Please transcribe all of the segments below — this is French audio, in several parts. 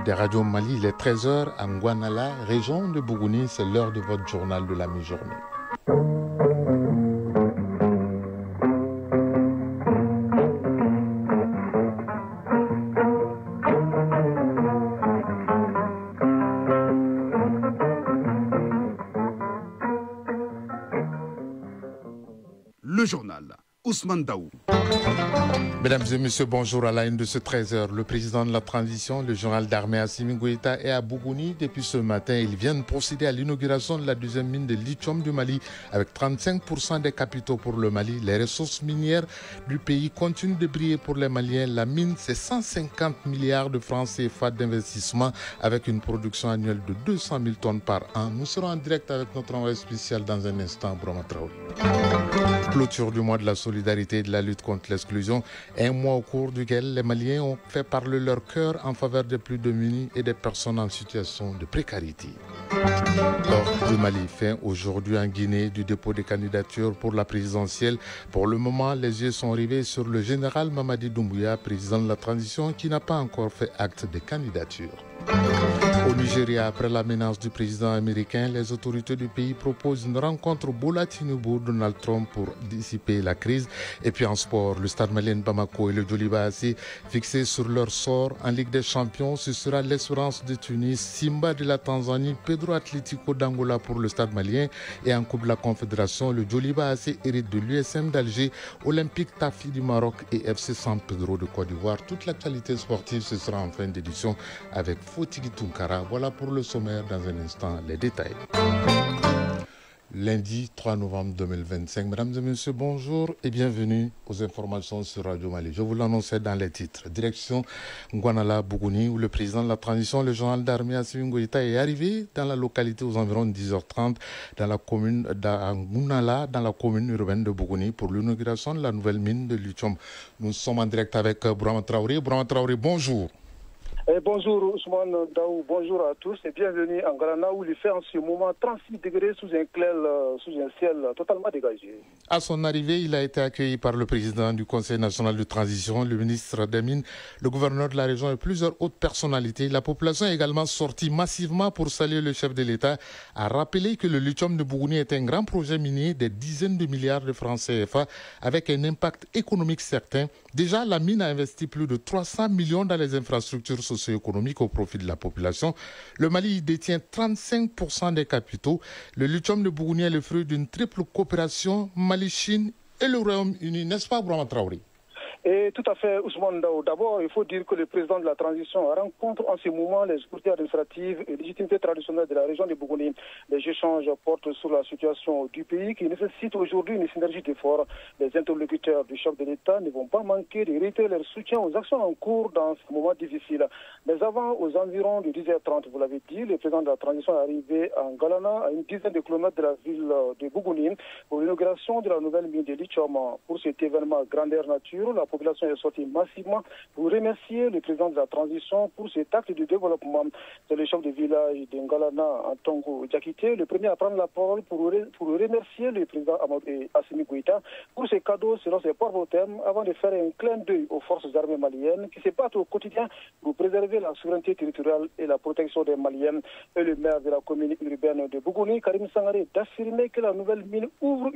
des radios Mali, il est 13h à Ngouanala, région de Bougouni. C'est l'heure de votre journal de la mi-journée. Le journal, Ousmane Daou. Mesdames et messieurs, bonjour. À la une de ce 13h, le président de la transition, le général d'armée Assimi Goïta, est à Bougouni depuis ce matin. Il vient de procéder à l'inauguration de la deuxième mine de lithium du Mali avec 35% des capitaux pour le Mali. Les ressources minières du pays continuent de briller pour les Maliens. La mine, c'est 150 milliards de francs CFA d'investissement avec une production annuelle de 200 000 tonnes par an. Nous serons en direct avec notre envoyé spécial dans un instant, Brahma Traoré. Clôture du mois de la solidarité et de la lutte contre l'exclusion. Un mois au cours duquel les Maliens ont fait parler leur cœur en faveur des plus démunis et des personnes en situation de précarité. Lors du Mali, fin aujourd'hui en Guinée du dépôt des candidatures pour la présidentielle. Pour le moment, les yeux sont rivés sur le général Mamadi Doumbouya, président de la transition, qui n'a pas encore fait acte de candidature. Au Nigeria, après la menace du président américain, les autorités du pays proposent une rencontre Bola Tinubu-Donald Trump pour dissiper la crise. Et puis en sport, le Stade malien Bamako et le Djoliba AC fixés sur leur sort en Ligue des Champions. Ce sera l'Espérance de Tunis, Simba de la Tanzanie, Pedro Atlético d'Angola pour le Stade malien. Et en Coupe de la Confédération, le Djoliba AC hérite de l'USM d'Alger, Olympique Tafi du Maroc et FC San Pedro de Côte d'Ivoire. Toute l'actualité sportive, ce sera en fin d'édition avec Fotigi Tunkara. Voilà pour le sommaire, dans un instant les détails. Lundi 3 novembre 2025. Mesdames et messieurs, bonjour et bienvenue aux informations sur Radio Mali. Je vous l'annonçais dans les titres. Direction Ngouanala, Bougouni, où le président de la transition, le général d'armée Assimi Goïta, est arrivé dans la localité aux environs de 10h30 dans la commune d'Ngounala, dans la commune urbaine de Bougouni, pour l'inauguration de la nouvelle mine de lithium. Nous sommes en direct avec Brahma Traoré. Brahma Traoré, bonjour. Bonjour Ousmane Daou, bonjour à tous et bienvenue en Galana où il fait en ce moment 36 degrés sous un ciel totalement dégagé. À son arrivée, il a été accueilli par le président du Conseil national de transition, le ministre des Mines, le gouverneur de la région et plusieurs autres personnalités. La population est également sortie massivement pour saluer le chef de l'État, a rappelé que le lithium de Bougouni est un grand projet minier des dizaines de milliards de francs CFA avec un impact économique certain. Déjà, la mine a investi plus de 300 millions dans les infrastructures socio-économique au profit de la population. Le Mali détient 35% des capitaux. Le lithium de Bougouni est le fruit d'une triple coopération Mali-Chine et le Royaume-Uni, n'est-ce pas, Brahma Traoré? Et tout à fait, Ousmane Daou. D'abord, il faut dire que le président de la transition rencontre en ce moment les autorités administratives et légitimités traditionnelles de la région de Bougouni. Les échanges portent sur la situation du pays qui nécessite aujourd'hui une synergie d'efforts. Les interlocuteurs du chef de l'État ne vont pas manquer de réitérer leur soutien aux actions en cours dans ce moment difficile. Mais avant, aux environs de 10h30, vous l'avez dit, le président de la transition est arrivé en Galana, à une dizaine de kilomètres de la ville de Bougouni, pour l'inauguration de la nouvelle mine de lithium. Pour cet événement grandeur nature, la population est sortie massivement pour remercier le président de la transition pour cet acte de développement. C'est le chef de village d'Ngalana, Antongo Diakité, le premier à prendre la parole pour remercier le président Assimi Goïta pour ses cadeaux selon ses propres thèmes, avant de faire un clin d'œil aux forces armées maliennes qui se battent au quotidien pour préserver la souveraineté territoriale et la protection des Maliens. Et le maire de la commune urbaine de Bougouni, Karim Sangaré, d'affirmer que la nouvelle mine ouvre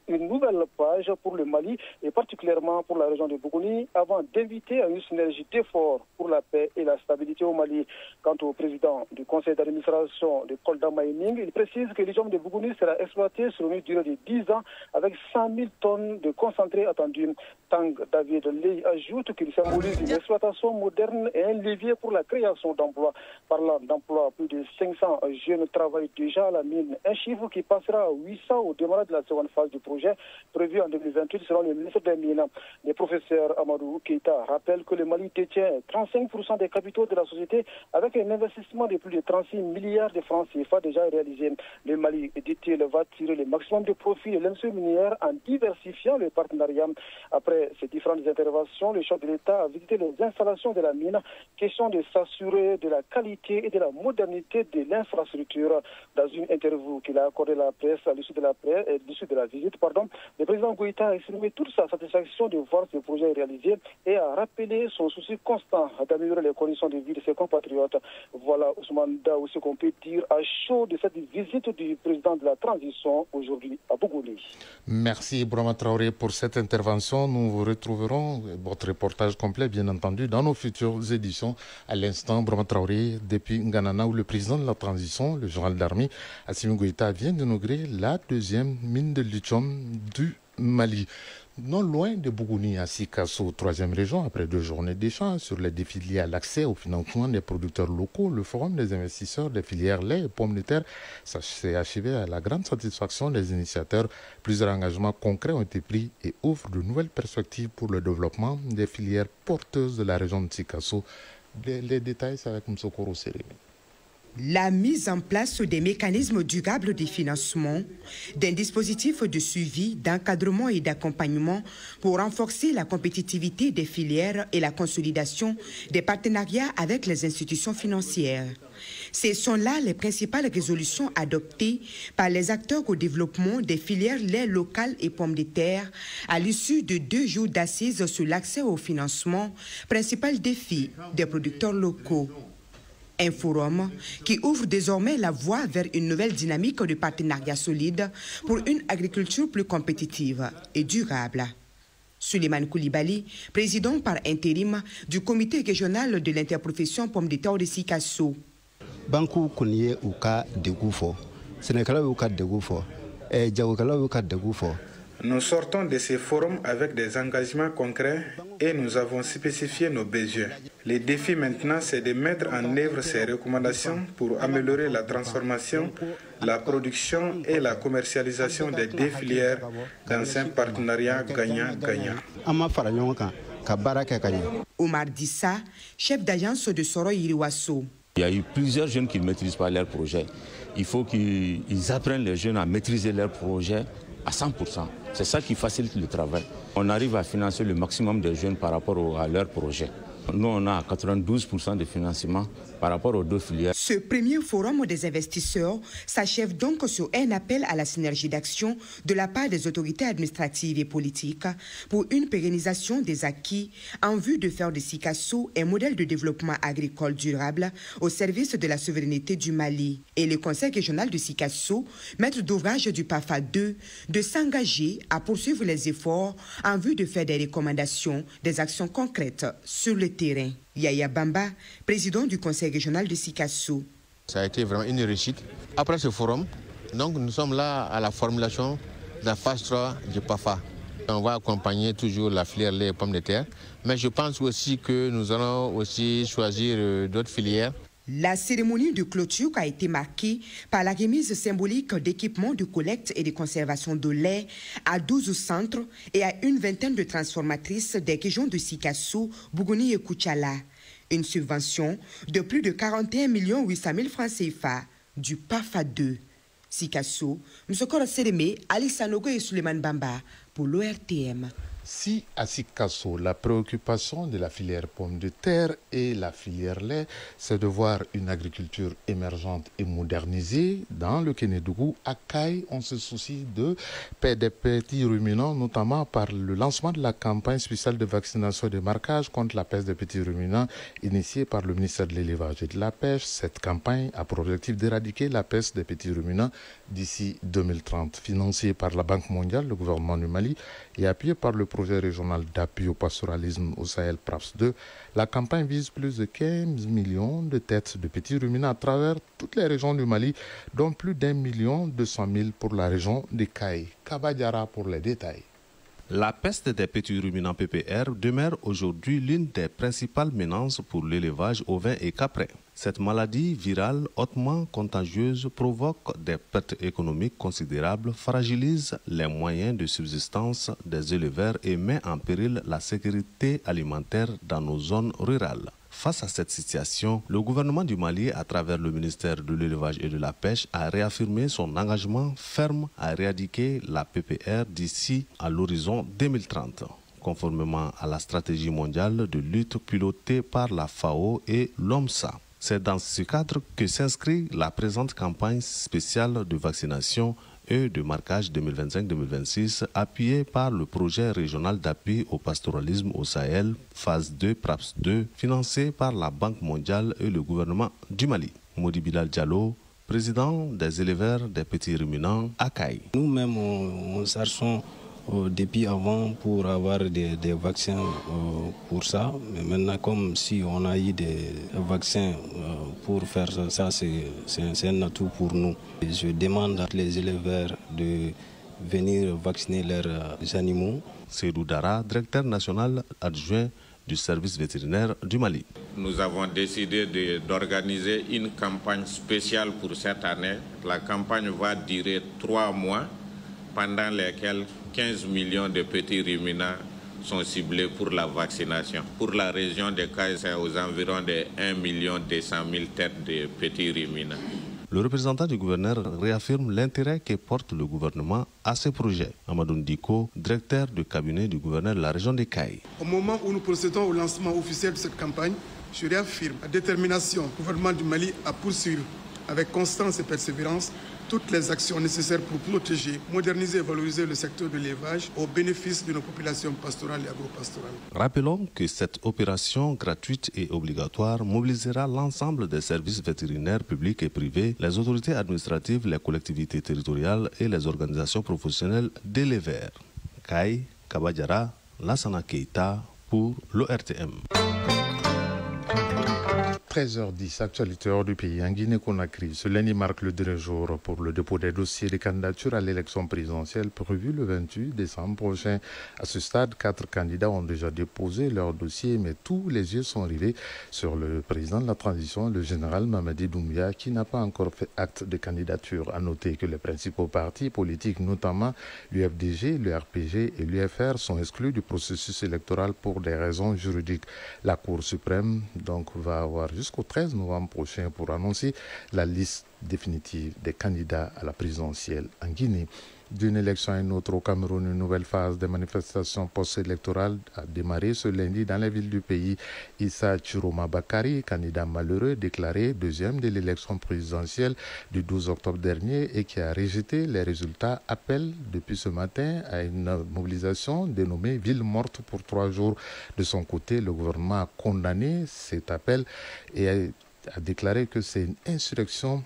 une nouvelle page pour le Mali et particulièrement pour la région de Bougouni, avant d'inviter à une synergie d'efforts pour la paix et la stabilité au Mali. Quant au président du conseil d'administration de Kolda Mining, il précise que le lithium de Bougouni sera exploité sur une durée de 10 ans avec 100 000 tonnes de concentré attendu. Tang David Ley ajoute qu'il symbolise une exploitation moderne et un levier pour la création d'emplois. Parlant d'emplois, plus de 500 jeunes travaillent déjà à la mine, un chiffre qui passera à 800 au démarrage de la seconde phase du projet prévu en 2028 selon le ministre des Mines. Les professeurs Amadou Keïta rappelle que le Mali détient 35% des capitaux de la société avec un investissement de plus de 36 milliards de francs CFA déjà réalisé. Le Mali, dit-il, va tirer le maximum de profit de l'industrie minière en diversifiant le partenariat. Après ces différentes interventions, le chef de l'État a visité les installations de la mine, question de s'assurer de la qualité et de la modernité de l'infrastructure. Dans une interview qu'il a accordée à la presse à l'issue de la visite, le président Goïta a exprimé toute sa satisfaction de voir ce projet progrès réalisés et a rappelé son souci constant d'améliorer les conditions de vie de ses compatriotes. Voilà Ousmane Daou, ce qu'on peut dire à chaud de cette visite du président de la transition aujourd'hui à Bougouni. Merci Brahma Traoré pour cette intervention. Nous vous retrouverons, votre reportage complet bien entendu, dans nos futures éditions. À l'instant, Brahma Traoré, depuis Nganana, où le président de la transition, le général d'armée, Assimi Goïta, vient d'inaugurer la deuxième mine de lithium du Mali. Non loin de Bougouni à Sikasso, troisième région, après 2 journées d'échanges sur les défis liés à l'accès au financement des producteurs locaux, le forum des investisseurs des filières lait et pommes de terre s'est achevé à la grande satisfaction des initiateurs. Plusieurs engagements concrets ont été pris et ouvrent de nouvelles perspectives pour le développement des filières porteuses de la région de Sikasso. Les détails, c'est avec Msokoro Séré. La mise en place des mécanismes durables de financement, d'un dispositif de suivi, d'encadrement et d'accompagnement pour renforcer la compétitivité des filières et la consolidation des partenariats avec les institutions financières. Ce sont là les principales résolutions adoptées par les acteurs au développement des filières lait local et pommes de terre à l'issue de 2 jours d'assises sur l'accès au financement, principal défi des producteurs locaux. Un forum qui ouvre désormais la voie vers une nouvelle dynamique de partenariat solide pour une agriculture plus compétitive et durable. Souleymane Koulibaly, président par intérim du comité régional de l'interprofession pommes de terre de Sikasso. Banku Kounié ou cas de Goufo, Sénégal ou cas de Goufo, et Djaoukala ou cas de Goufo. Nous sortons de ces forums avec des engagements concrets et nous avons spécifié nos besoins. Le défi maintenant, c'est de mettre en œuvre ces recommandations pour améliorer la transformation, la production et la commercialisation des 2 filières dans un partenariat gagnant-gagnant. Omar Dissa, chef d'agence de Soro Iriwasso. Il y a eu plusieurs jeunes qui ne maîtrisent pas leur projet. Il faut qu'ils apprennent les jeunes à maîtriser leur projet à 100%. C'est ça qui facilite le travail. On arrive à financer le maximum des jeunes par rapport à leur projet. Nous, on a 92% de financement par rapport aux 2 filières. Ce premier forum des investisseurs s'achève donc sur un appel à la synergie d'action de la part des autorités administratives et politiques pour une pérennisation des acquis en vue de faire de Sikasso un modèle de développement agricole durable au service de la souveraineté du Mali. Et le Conseil régional de Sikasso, maître d'ouvrage du PAFA 2, de s'engager à poursuivre les efforts en vue de faire des recommandations, des actions concrètes sur le terrain. Yaya Bamba, président du Conseil régional de Sikasso. Ça a été vraiment une réussite. Après ce forum, donc nous sommes là à la formulation de la phase 3 du PAFA. On va accompagner toujours la filière lait et pommes de terre, mais je pense aussi que nous allons aussi choisir d'autres filières. La cérémonie de clôture a été marquée par la remise symbolique d'équipements de collecte et de conservation de lait à 12 centres et à une vingtaine de transformatrices des régions de Sikasso, Bougouni et Koutchala. Une subvention de plus de 41 800 000 francs CFA du PAFA 2. Sikasso, Msokoro Sereme, Ali Sanogo et Souleymane Bamba pour l'ORTM. Si à Sikasso, la préoccupation de la filière pommes de terre et la filière lait, c'est de voir une agriculture émergente et modernisée, dans le Kénédougou, à Kaye, on se soucie des petits ruminants, notamment par le lancement de la campagne spéciale de vaccination et de marquage contre la peste des petits ruminants, initiée par le ministère de l'Élevage et de la Pêche. Cette campagne a pour objectif d'éradiquer la peste des petits ruminants d'ici 2030. Financée par la Banque mondiale, le gouvernement du Mali, et appuyée par le projet régional d'appui au pastoralisme au Sahel PRAPS 2, la campagne vise plus de 15 millions de têtes de petits ruminants à travers toutes les régions du Mali, dont plus d'1 200 000 pour la région de Kaye. Kabadiara pour les détails. La peste des petits ruminants PPR demeure aujourd'hui l'une des principales menaces pour l'élevage ovin et caprin. Cette maladie virale hautement contagieuse provoque des pertes économiques considérables, fragilise les moyens de subsistance des éleveurs et met en péril la sécurité alimentaire dans nos zones rurales. Face à cette situation, le gouvernement du Mali, à travers le ministère de l'Élevage et de la Pêche, a réaffirmé son engagement ferme à éradiquer la PPR d'ici à l'horizon 2030, conformément à la stratégie mondiale de lutte pilotée par la FAO et l'OMSA. C'est dans ce cadre que s'inscrit la présente campagne spéciale de vaccination et de marquage 2025-2026 appuyé par le projet régional d'appui au pastoralisme au Sahel, phase 2, PRAPS 2, financé par la Banque mondiale et le gouvernement du Mali. Modi Bilal Diallo, président des éleveurs des petits ruminants à Caille. Nous-mêmes, on cherchons depuis avant pour avoir des vaccins pour ça. Mais maintenant, comme si on a eu des vaccins pour faire ça, c'est un atout pour nous. Je demande à les éleveurs de venir vacciner leurs animaux. Seydou Dara, directeur national adjoint du service vétérinaire du Mali. Nous avons décidé d'organiser une campagne spéciale pour cette année. La campagne va durer 3 mois, pendant lesquels 15 millions de petits ruminants sont ciblés pour la vaccination. Pour la région de Caille, c'est aux environs de 1 200 000 têtes de petits ruminants. Le représentant du gouverneur réaffirme l'intérêt que porte le gouvernement à ce projet. Amadou Ndiko, directeur de cabinet du gouverneur de la région de Caille. Au moment où nous procédons au lancement officiel de cette campagne, je réaffirme la détermination du gouvernement du Mali à poursuivre avec constance et persévérance toutes les actions nécessaires pour protéger, moderniser et valoriser le secteur de l'élevage au bénéfice de nos populations pastorales et agropastorales. Rappelons que cette opération gratuite et obligatoire mobilisera l'ensemble des services vétérinaires publics et privés, les autorités administratives, les collectivités territoriales et les organisations professionnelles d'éleveurs. Kai Kabadjara, Lassana Keita pour l'ORTM. 13h10, actualité hors du pays. En Guinée-Conakry, ce lundi marque le dernier jour pour le dépôt des dossiers de candidature à l'élection présidentielle prévue le 28 décembre prochain. À ce stade, 4 candidats ont déjà déposé leur dossier, mais tous les yeux sont rivés sur le président de la transition, le général Mamadi Doumbouya, qui n'a pas encore fait acte de candidature. À noter que les principaux partis politiques, notamment l'UFDG, le RPG et l'UFR, sont exclus du processus électoral pour des raisons juridiques. La Cour suprême donc va avoir jusqu'au 13 novembre prochain pour annoncer la liste définitive des candidats à la présidentielle en Guinée. D'une élection à une autre au Cameroun, une nouvelle phase de manifestations post-électorales a démarré ce lundi dans les villes du pays. Issa Chiroma Bakari, candidat malheureux, déclaré deuxième de l'élection présidentielle du 12 octobre dernier et qui a rejeté les résultats, appelle depuis ce matin à une mobilisation dénommée Ville morte pour 3 jours. De son côté, le gouvernement a condamné cet appel et a déclaré que c'est une insurrection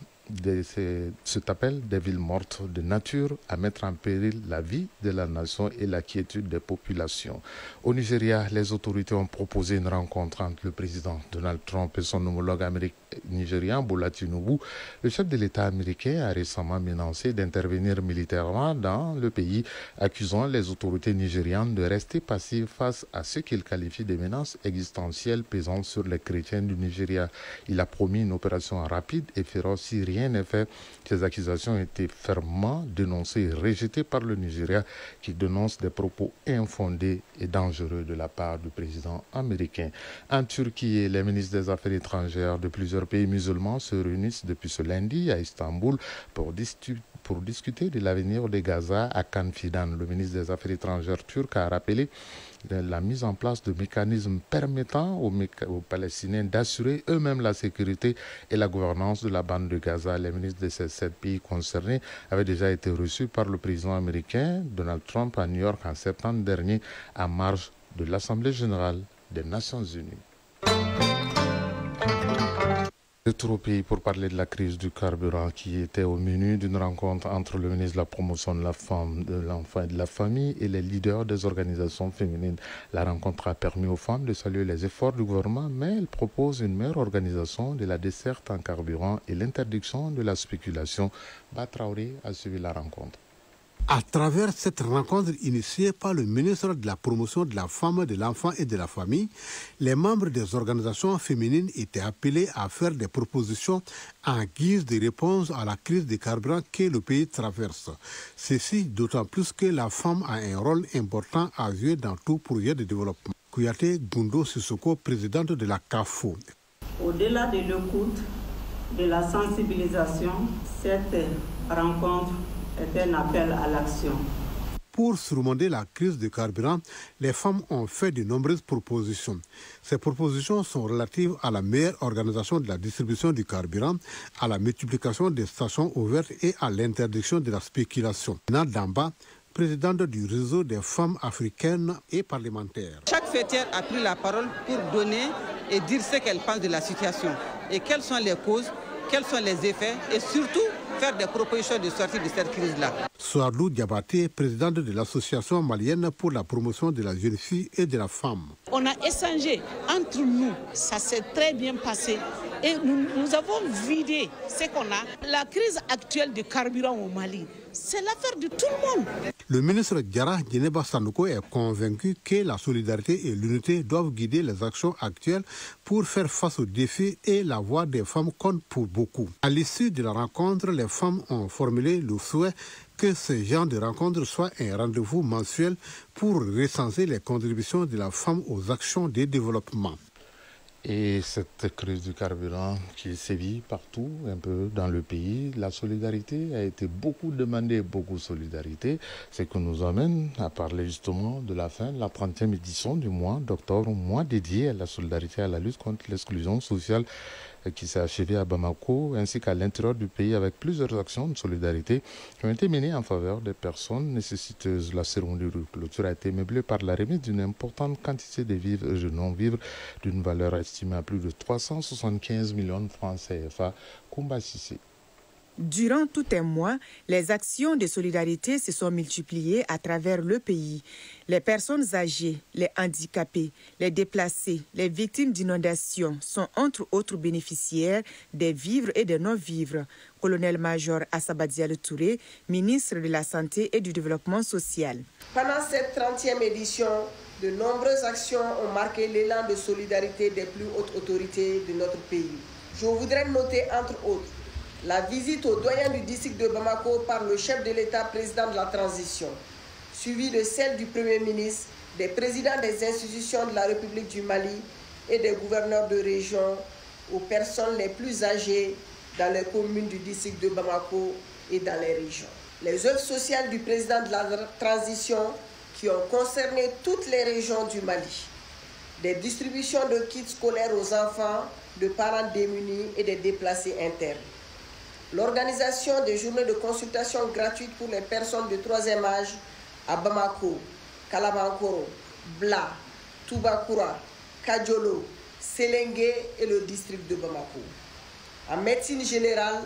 cet appel des villes mortes de nature à mettre en péril la vie de la nation et la quiétude des populations. Au Nigeria, les autorités ont proposé une rencontre entre le président Donald Trump et son homologue nigérian Bola Tinubu. Le chef de l'État américain a récemment menacé d'intervenir militairement dans le pays, accusant les autorités nigérianes de rester passives face à ce qu'il qualifie de menaces existentielles pesant sur les chrétiens du Nigeria. Il a promis une opération rapide et féroce si rien n'est fait. Ces accusations ont été fermement dénoncées et rejetées par le Nigeria, qui dénonce des propos infondés et dangereux de la part du président américain. En Turquie, les ministres des Affaires étrangères de plusieurs pays musulmans se réunissent depuis ce lundi à Istanbul pour discuter de l'avenir de Gaza à Khan Fidan. Le ministre des Affaires étrangères turc a rappelé la mise en place de mécanismes permettant aux Palestiniens d'assurer eux-mêmes la sécurité et la gouvernance de la bande de Gaza. Les ministres de ces 7 pays concernés avaient déjà été reçus par le président américain Donald Trump à New York en septembre dernier, en marge de l'Assemblée générale des Nations unies. Retour au pays pour parler de la crise du carburant qui était au menu d'une rencontre entre le ministre de la Promotion de la Femme, de l'Enfant et de la Famille et les leaders des organisations féminines. La rencontre a permis aux femmes de saluer les efforts du gouvernement, mais elle propose une meilleure organisation de la desserte en carburant et l'interdiction de la spéculation. Batraoré a suivi la rencontre. À travers cette rencontre initiée par le ministre de la Promotion de la Femme, de l'Enfant et de la Famille, les membres des organisations féminines étaient appelés à faire des propositions en guise de réponse à la crise des carburants que le pays traverse. Ceci d'autant plus que la femme a un rôle important à jouer dans tout projet de développement. Kouyaté Gundo Sissoko, présidente de la CAFO. Au-delà de l'écoute, de la sensibilisation, cette rencontre est un appel à l'action. Pour surmonter la crise du carburant, les femmes ont fait de nombreuses propositions. Ces propositions sont relatives à la meilleure organisation de la distribution du carburant, à la multiplication des stations ouvertes et à l'interdiction de la spéculation. Nadamba, présidente du réseau des femmes africaines et parlementaires. Chaque fêtière a pris la parole pour donner et dire ce qu'elle pense de la situation et quelles sont les causes, quels sont les effets et surtout faire des propositions de sortie de cette crise-là. Souadou Diabaté, présidente de l'association malienne pour la promotion de la jeune fille et de la femme. On a échangé entre nous, ça s'est très bien passé et nous avons vidé ce qu'on a. La crise actuelle du carburant au Mali, c'est l'affaire de tout le monde. Le ministre Diarra Djeneba Sanouko est convaincu que la solidarité et l'unité doivent guider les actions actuelles pour faire face aux défis et la voix des femmes compte pour beaucoup. À l'issue de la rencontre, les femmes ont formulé le souhait que ce genre de rencontre soit un rendez-vous mensuel pour recenser les contributions de la femme aux actions de développement. Et cette crise du carburant qui sévit partout, un peu dans le pays, la solidarité a été beaucoup demandée, beaucoup de solidarité. Ce qui nous amène à parler justement de la fin de la 30e édition du mois d'octobre, mois dédié à la solidarité et à la lutte contre l'exclusion sociale qui s'est achevé à Bamako ainsi qu'à l'intérieur du pays avec plusieurs actions de solidarité qui ont été menées en faveur des personnes nécessiteuses. La cérémonie de clôture a été meublée par la remise d'une importante quantité de vivres et de non-vivres d'une valeur estimée à plus de 375 millions de francs CFA. Koumba Sissé. Durant tout un mois, les actions de solidarité se sont multipliées à travers le pays. Les personnes âgées, les handicapés, les déplacés, les victimes d'inondations sont entre autres bénéficiaires des vivres et des non-vivres. Colonel-major Assaba Diallo Touré, ministre de la Santé et du Développement social. Pendant cette 30e édition, de nombreuses actions ont marqué l'élan de solidarité des plus hautes autorités de notre pays. Je voudrais noter entre autres la visite au doyen du district de Bamako par le chef de l'État président de la transition, suivie de celle du Premier ministre, des présidents des institutions de la République du Mali et des gouverneurs de région aux personnes les plus âgées dans les communes du district de Bamako et dans les régions. Les œuvres sociales du président de la transition qui ont concerné toutes les régions du Mali, des distributions de kits scolaires aux enfants de parents démunis et des déplacés internes. L'organisation des journées de consultation gratuites pour les personnes de troisième âge à Bamako, Kalabankoro, Bla, Toubakoura, Kadjolo, Sélengue et le district de Bamako. En médecine générale,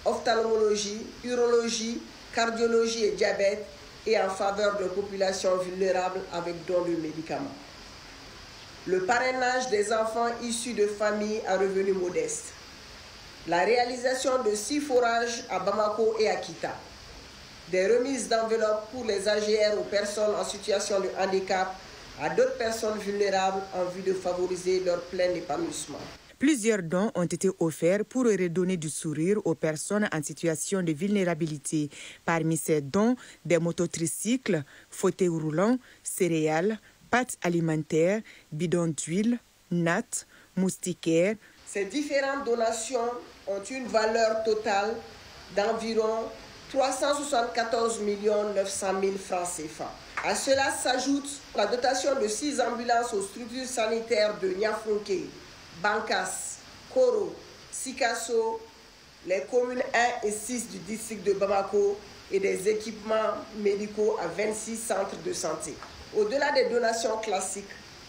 ophtalmologie, urologie, cardiologie et diabète et en faveur de populations vulnérables avec don de médicaments. Le parrainage des enfants issus de familles à revenus modestes. La réalisation de 6 forages à Bamako et à Kita. Des remises d'enveloppes pour les AGR aux personnes en situation de handicap, à d'autres personnes vulnérables en vue de favoriser leur plein épanouissement. Plusieurs dons ont été offerts pour redonner du sourire aux personnes en situation de vulnérabilité. Parmi ces dons, des mototricycles, fauteuils roulants, céréales, pâtes alimentaires, bidons d'huile, nattes, moustiquaires. Ces différentes donations ont une valeur totale d'environ 374 900 000 francs CFA. À cela s'ajoute la dotation de 6 ambulances aux structures sanitaires de Niafunke, Bankas, Koro, Sikasso, les communes 1 et 6 du district de Bamako et des équipements médicaux à 26 centres de santé. Au-delà des donations classiques,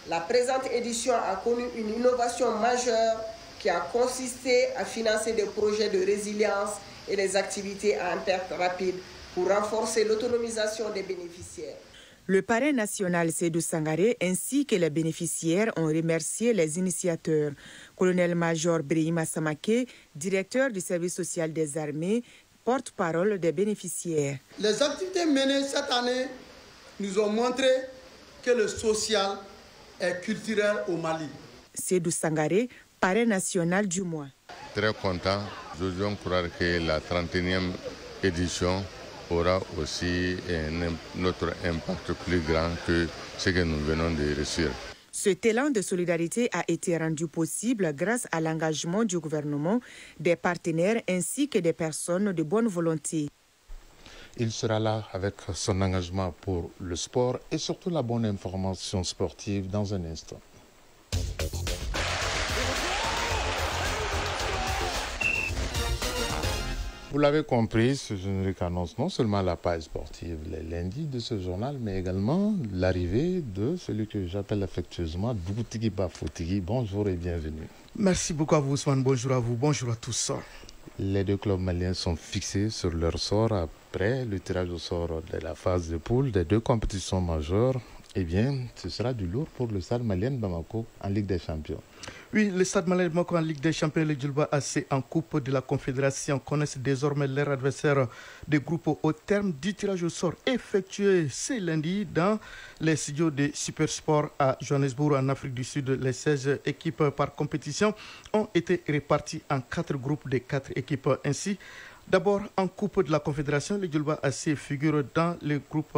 la présente édition a connu une innovation majeure qui a consisté à financer des projets de résilience et les activités à impact rapide pour renforcer l'autonomisation des bénéficiaires. Le parrain national Seydou Sangaré ainsi que les bénéficiaires ont remercié les initiateurs. Colonel-major Brahima Samake, directeur du service social des armées, porte-parole des bénéficiaires. Les activités menées cette année nous ont montré que le social est culturel au Mali. Seydou Sangaré, parrain national du mois. Très content. J'ose croire que la 31e édition aura aussi un autre impact plus grand que ce que nous venons de réussir. Cet élan de solidarité a été rendu possible grâce à l'engagement du gouvernement, des partenaires ainsi que des personnes de bonne volonté. Il sera là avec son engagement pour le sport et surtout la bonne information sportive dans un instant. Vous l'avez compris, ce générique annonce non seulement la page sportive les lundis de ce journal, mais également l'arrivée de celui que j'appelle affectueusement Dougoutigui Bafoutigui. Bonjour et bienvenue. Merci beaucoup à vous, Ousmane. Bonjour à vous, bonjour à tous. Les deux clubs maliens sont fixés sur leur sort après le tirage au sort de la phase de poule des deux compétitions majeures. Eh bien, ce sera du lourd pour le Stade malien de Bamako en Ligue des Champions. Oui, le Stade malien de Bamako en Ligue des Champions, les Djulba AC en Coupe de la Confédération connaissent désormais leurs adversaires des groupes au terme du tirage au sort effectué ce lundi dans les studios de Supersport à Johannesburg en Afrique du Sud. Les 16 équipes par compétition ont été réparties en 4 groupes de 4 équipes. Ainsi, d'abord en Coupe de la Confédération, les Djulba AC figurent dans le groupe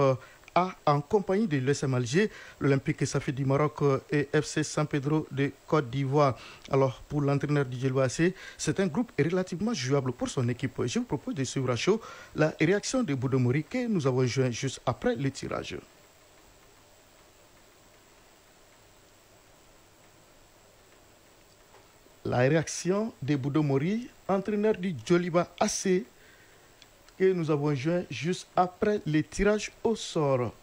A en compagnie de l'USM Alger, l'Olympique Safi du Maroc et FC San Pedro de Côte d'Ivoire. Alors pour l'entraîneur du Djulba AC, c'est un groupe relativement jouable pour son équipe. Je vous propose de suivre à chaud la réaction de Boudomori que nous avons joint juste après le tirage. La réaction de Boudomori, entraîneur du Djulba AC, que nous avons joint juste après le tirage au sort.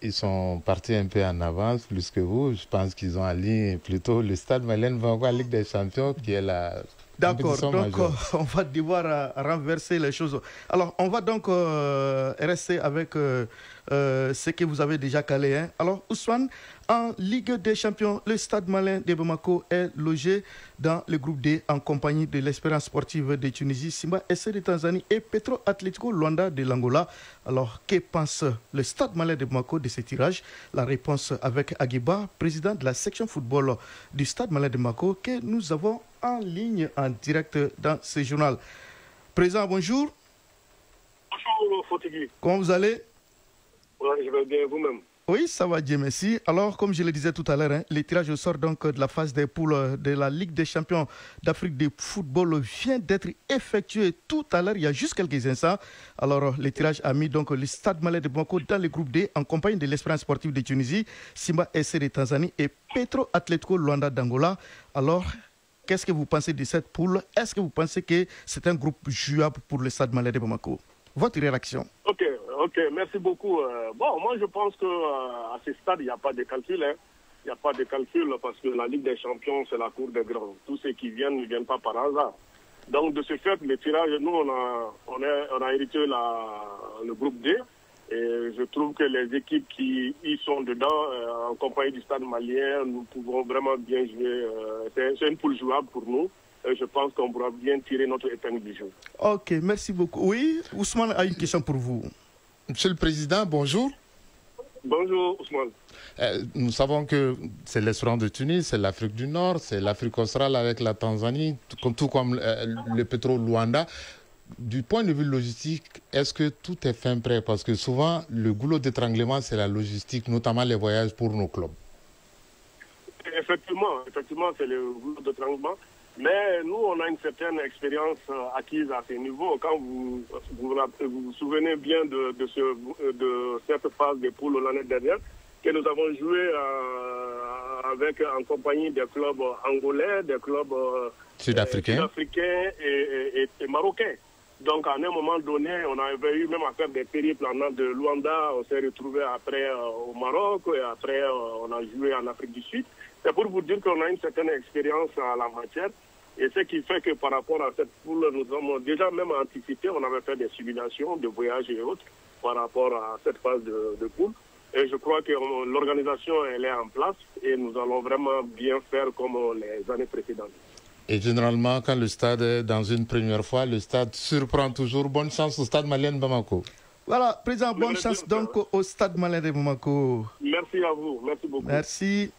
Ils sont partis un peu en avance, plus que vous. Je pense qu'ils ont aligné plutôt le Stade malien va encore Ligue des Champions, qui est la... D'accord, donc on va devoir renverser les choses. Alors, on va donc rester avec ce que vous avez déjà calé. Hein. Alors, Ousmane, en Ligue des Champions, le Stade malien de Bamako est logé dans le groupe D en compagnie de l'Espérance sportive de Tunisie, Simba SC de Tanzanie et Petro Atlético Luanda de l'Angola. Alors, que pense le Stade malien de Bamako de ce tirage? La réponse avec Aguiba, président de la section football du Stade malien de Bamako, que nous avons en ligne, en direct dans ce journal. Président, bonjour. Bonjour, Fotigui. Comment vous allez? Ouais, je vais bien, vous-même. Oui, ça va, Dieu merci. Alors, comme je le disais tout à l'heure, hein, le tirage au sort donc, de la phase des poules de la Ligue des champions d'Afrique de football vient d'être effectué tout à l'heure, il y a juste quelques instants. Alors, le tirage a mis donc, le Stade malien de Bamako dans le groupe D en compagnie de l'Espérance sportive de Tunisie, Simba SC de Tanzanie et Petro Atlético Luanda d'Angola. Alors, qu'est-ce que vous pensez de cette poule? Est-ce que vous pensez que c'est un groupe jouable pour le Stade malien de Bamako? Votre réaction? Ok, merci beaucoup. Bon, moi je pense qu'à ce stade, il n'y a pas de calcul. Hein. Il n'y a pas de calcul parce que la Ligue des Champions, c'est la cour des grands. Tous ceux qui viennent ne viennent pas par hasard. Donc de ce fait, le tirage, nous, on a hérité le groupe D. Et je trouve que les équipes qui y sont dedans, en compagnie du Stade malien, nous pouvons vraiment bien jouer. C'est une poule jouable pour nous. Et je pense qu'on pourra bien tirer notre épingle du jeu. Ok, merci beaucoup. Oui, Ousmane a une question pour vous. Monsieur le Président, bonjour. Bonjour, Ousmane. Nous savons que c'est l'Espérance de Tunis, c'est l'Afrique du Nord, c'est l'Afrique australe avec la Tanzanie, tout comme le Petro Luanda. Du point de vue logistique, est-ce que tout est fin prêt? Parce que souvent, le goulot d'étranglement, c'est la logistique, notamment les voyages pour nos clubs. Effectivement, c'est le goulot d'étranglement. Mais nous, on a une certaine expérience acquise à ce niveau. Quand vous vous souvenez bien de cette phase de poule l'année dernière, que nous avons joué en compagnie des clubs angolais, des clubs sud-africains et marocains. Donc, à un moment donné, on avait eu même à faire des périples en de Luanda. On s'est retrouvé après au Maroc et après on a joué en Afrique du Sud. C'est pour vous dire qu'on a une certaine expérience en la matière. Et ce qui fait que par rapport à cette poule, nous avons déjà même anticipé, on avait fait des simulations de voyages et autres par rapport à cette phase de poule. Et je crois que l'organisation, elle est en place et nous allons vraiment bien faire comme les années précédentes. Et généralement, quand le stade est dans une première fois, le stade surprend toujours. Bonne chance au Stade malien de Bamako. Voilà, Président, bonne chance donc au Stade malien de Bamako. Merci à vous, merci beaucoup. Merci.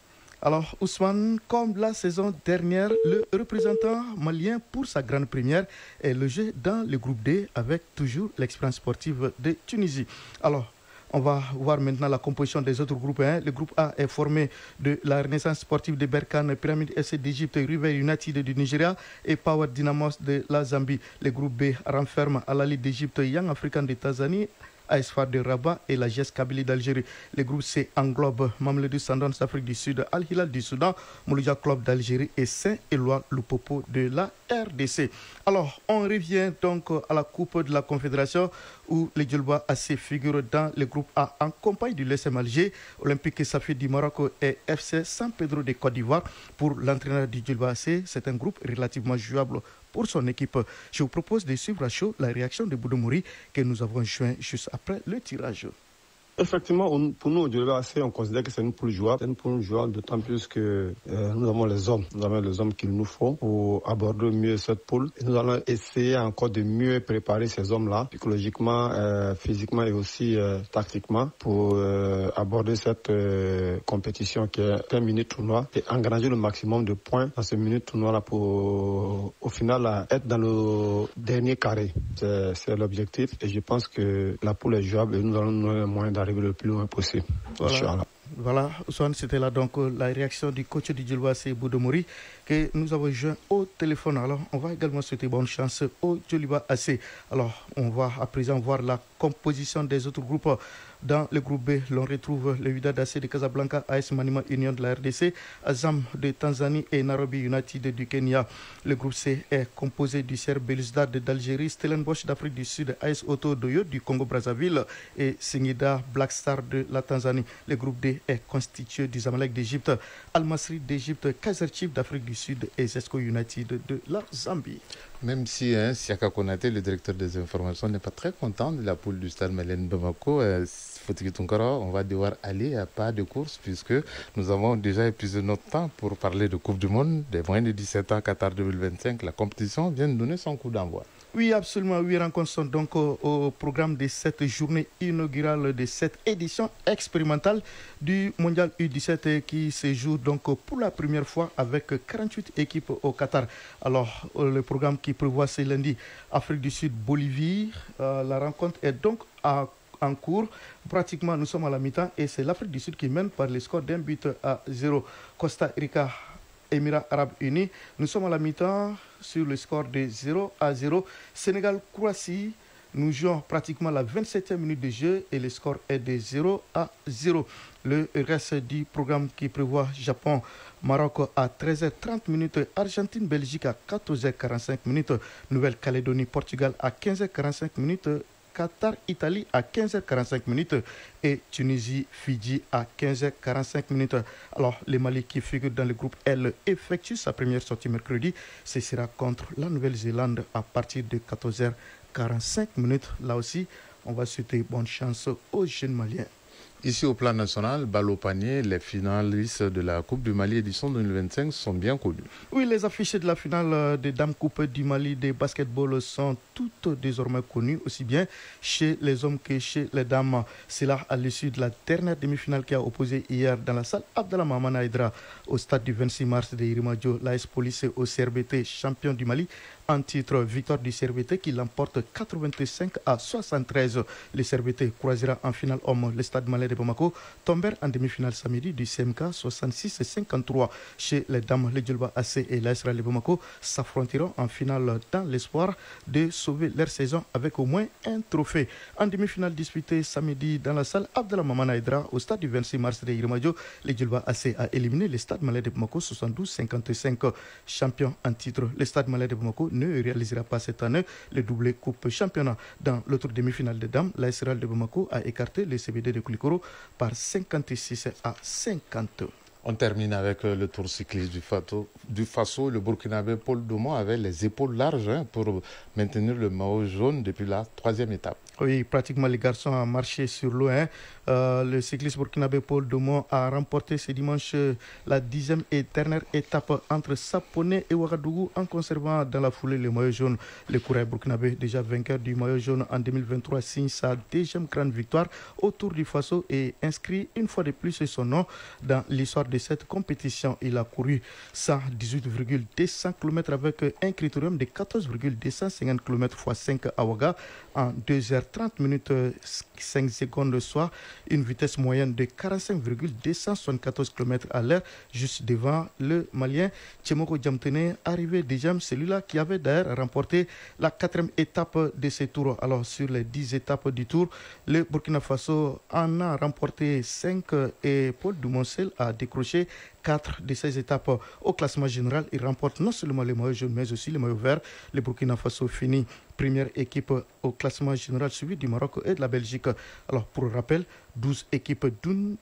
Alors, Ousmane, comme la saison dernière, le représentant malien pour sa grande première est logé dans le groupe D avec toujours l'expérience sportive de Tunisie. Alors, On va voir maintenant la composition des autres groupes. Le groupe A est formé de la Renaissance sportive de Berkane, Pyramide SC d'Égypte, River United du Nigeria et Power Dynamos de la Zambie. Le groupe B renferme Al-Ahly d'Égypte, Young African de Tanzanie, AS FAR de Rabat et la GS Kabylie d'Algérie. Le groupe C englobe Mamelodi Sundowns d'Afrique du Sud, Al Hilal du Soudan, Mouloudia Club d'Algérie et Saint-Éloi Lupopo de la RDC. Alors, on revient donc à la Coupe de la Confédération où les Djolba AC figurent dans le groupe A en compagnie du l'SM Alger, Olympique Safi du Maroc et FC San Pedro de Côte d'Ivoire. Pour l'entraîneur du Djolba AC, c'est un groupe relativement jouable pour son équipe. Je vous propose de suivre à chaud la réaction de Boudoumori que nous avons joint juste après le tirage. Effectivement, pour nous, au Djolba AC, on considère que c'est une poule jouable. C'est une poule jouable d'autant plus que nous avons les hommes. Nous avons les hommes qu'il nous faut pour aborder mieux cette poule. Et nous allons essayer encore de mieux préparer ces hommes-là, psychologiquement, physiquement et aussi tactiquement, pour aborder cette compétition qui est un mini-tournoi et engranger le maximum de points dans ce mini-tournoi-là pour, au final, être dans le dernier carré. C'est l'objectif. Et je pense que la poule est jouable et nous allons nous donner les moyens d'arriver le plus loin possible. Voilà, Ousmane, c'était là donc la réaction du coach du Djolba AC, Boudoumori, que nous avons joint au téléphone. Alors, on va également souhaiter bonne chance au Djolba AC. Alors, on va à présent voir la composition des autres groupes. Dans le groupe B, l'on retrouve le Wydad AC de Casablanca, AS Maniema Union de la RDC, Azam de Tanzanie et Nairobi United du Kenya. Le groupe C est composé du CR Belouizdad d'Algérie, Stellenbosch d'Afrique du Sud, AS Auto Doyo du Congo-Brazzaville et Singida Black Star de la Tanzanie. Le groupe D est constitué du Zamalek d'Égypte, Al-Masri d'Égypte, Kaizer Chiefs d'Afrique du Sud et Zesco United de la Zambie. Même si Siaka Konaté, le directeur des informations, n'est pas très content de la poule du Stade Malien Bamako, on va devoir aller à pas de course puisque nous avons déjà épuisé notre temps pour parler de Coupe du Monde des moins de 17 ans Qatar 2025. La compétition vient de donner son coup d'envoi. Oui, absolument. 8 rencontres sont donc au programme de cette journée inaugurale de cette édition expérimentale du Mondial U17 qui se joue donc pour la première fois avec 48 équipes au Qatar. Alors, le programme qui prévoit ce lundi, Afrique du Sud, Bolivie, la rencontre est donc en cours. Pratiquement, nous sommes à la mi-temps et c'est l'Afrique du Sud qui mène par le score d'1-0. Costa Rica, Émirats Arabes Unis. Nous sommes à la mi-temps sur le score de 0-0. Sénégal-Croatie, nous jouons pratiquement la 27e minute de jeu et le score est de 0-0. Le reste du programme qui prévoit Japon-Maroc à 13h30, Argentine-Belgique à 14h45, Nouvelle-Calédonie-Portugal à 15h45, Qatar-Italie à 15h45 et Tunisie-Fidji à 15h45. Alors, le Mali qui figure dans le groupe L effectue sa première sortie mercredi. Ce sera contre la Nouvelle-Zélande à partir de 14h45. Là aussi, on va souhaiter bonne chance aux jeunes Maliens. Ici au plan national, balle au panier, les finalistes de la Coupe du Mali édition 2025 sont bien connus. Oui, les affiches de la finale des Dames Coupe du Mali de basketball sont toutes désormais connues, aussi bien chez les hommes que chez les dames. C'est là à l'issue de la dernière demi-finale qui a opposé hier dans la salle Abdallah Mamana Aïdra au stade du 26 mars de Irimadio, l'AS Police au CRBT, champion du Mali, en titre, victoire du CRBT qui l'emporte 85-73. Le CRBT croisera en finale homme le stade malais de Bamako, tombèrent en demi-finale samedi du CMK 66-53. Chez les dames, le Djolba AC et l'AS de Bamako s'affronteront en finale dans l'espoir de sauver leur saison avec au moins un trophée. En demi-finale disputée samedi dans la salle Abdallah Mamana Aïdra au stade du 26 mars de Irimadio, le Djolba AC a éliminé le stade malais de Bamako 72-55. Champion en titre, le stade malais de Bamako ne réalisera pas cette année le doublé coupe championnat. Dans l'autre demi-finale des dames, l'AS de Bamako a écarté le CBD de Koulikoro par 56-50. On termine avec le tour cycliste du Faso. Le Burkinabé Paul Domo avait les épaules larges pour maintenir le maillot jaune depuis la 3e étape. Oui, pratiquement les garçons ont marché sur l'eau. Le cycliste burkinabé Paul Domo a remporté ce dimanche la 10e et dernière étape entre Sapone et Ouagadougou en conservant dans la foulée le maillot jaune. Le coureur burkinabé, déjà vainqueur du maillot jaune en 2023, signe sa 2e grande victoire au Tour du Faso et inscrit une fois de plus son nom dans l'histoire de cette compétition. Il a couru 118,200 km avec un critérium de 14,250 km x 5 à Ouaga en 2h30 minutes 5 secondes, soit une vitesse moyenne de 45,274 km à l'heure, juste devant le Malien Tchemoko Djamtene, arrivé déjà, celui-là qui avait d'ailleurs remporté la 4e étape de ce tour. Alors sur les 10 étapes du tour, le Burkina Faso en a remporté 5 et Paul Dumoncel a décroché 4 de ces étapes. Au classement général, il remporte non seulement les maillots jaunes mais aussi les maillots verts. Le Burkina Faso finit première équipe au classement général, suivi du Maroc et de la Belgique. Alors pour rappel, 12 équipes d'une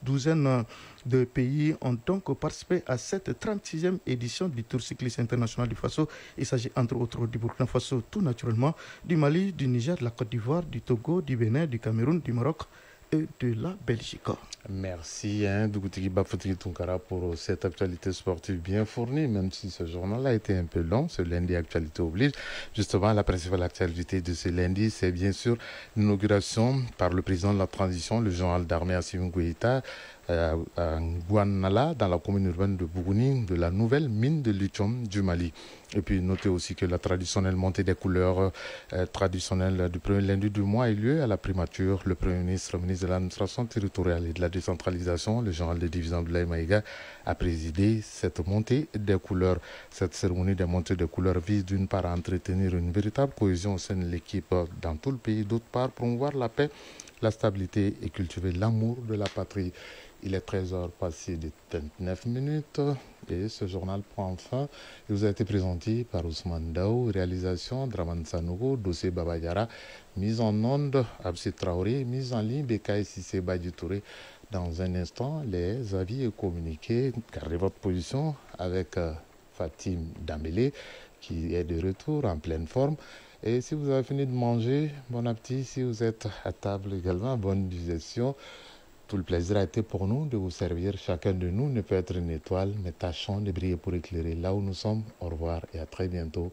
douzaine de pays ont donc participé à cette 36e édition du Tour cycliste international du Faso. Il s'agit entre autres du Burkina Faso, tout naturellement, du Mali, du Niger, de la Côte d'Ivoire, du Togo, du Bénin, du Cameroun, du Maroc et de la Belgique. Merci Dougoutiki Bafotiki Tunkara pour cette actualité sportive bien fournie, même si ce journal a été un peu long. Ce lundi, actualité oblige. Justement, la principale actualité de ce lundi, c'est bien sûr l'inauguration par le président de la transition, le général d'armée Assimi Goïta, à Guanala, dans la commune urbaine de Bougouni, de la nouvelle mine de lithium du Mali. Et puis notez aussi que la traditionnelle montée des couleurs traditionnelle du premier lundi du mois a eu lieu à la primature. Le Premier ministre, ministre de l'administration territoriale et de la décentralisation, le général de division Abdoulaye Maïga, a présidé cette montée des couleurs. Cette cérémonie de montée des couleurs vise d'une part à entretenir une véritable cohésion au sein de l'équipe dans tout le pays, d'autre part promouvoir la paix, la stabilité et cultiver l'amour de la patrie. Il est 13h passé de 29 minutes et ce journal prend fin. Il vous a été présenté par Ousmane Daou, réalisation Draman Sanogo, dossier Babayara, mise en onde Absi Traoré, mise en ligne Bekaï Sissé Badji Touré. Dans un instant, les avis et communiqués, gardez votre position avec Fatim Dambélé qui est de retour en pleine forme. Et si vous avez fini de manger, bon appétit. Si vous êtes à table également, bonne digestion. Tout le plaisir a été pour nous de vous servir. Chacun de nous ne peut être une étoile, mais tâchons de briller pour éclairer là où nous sommes. Au revoir et à très bientôt.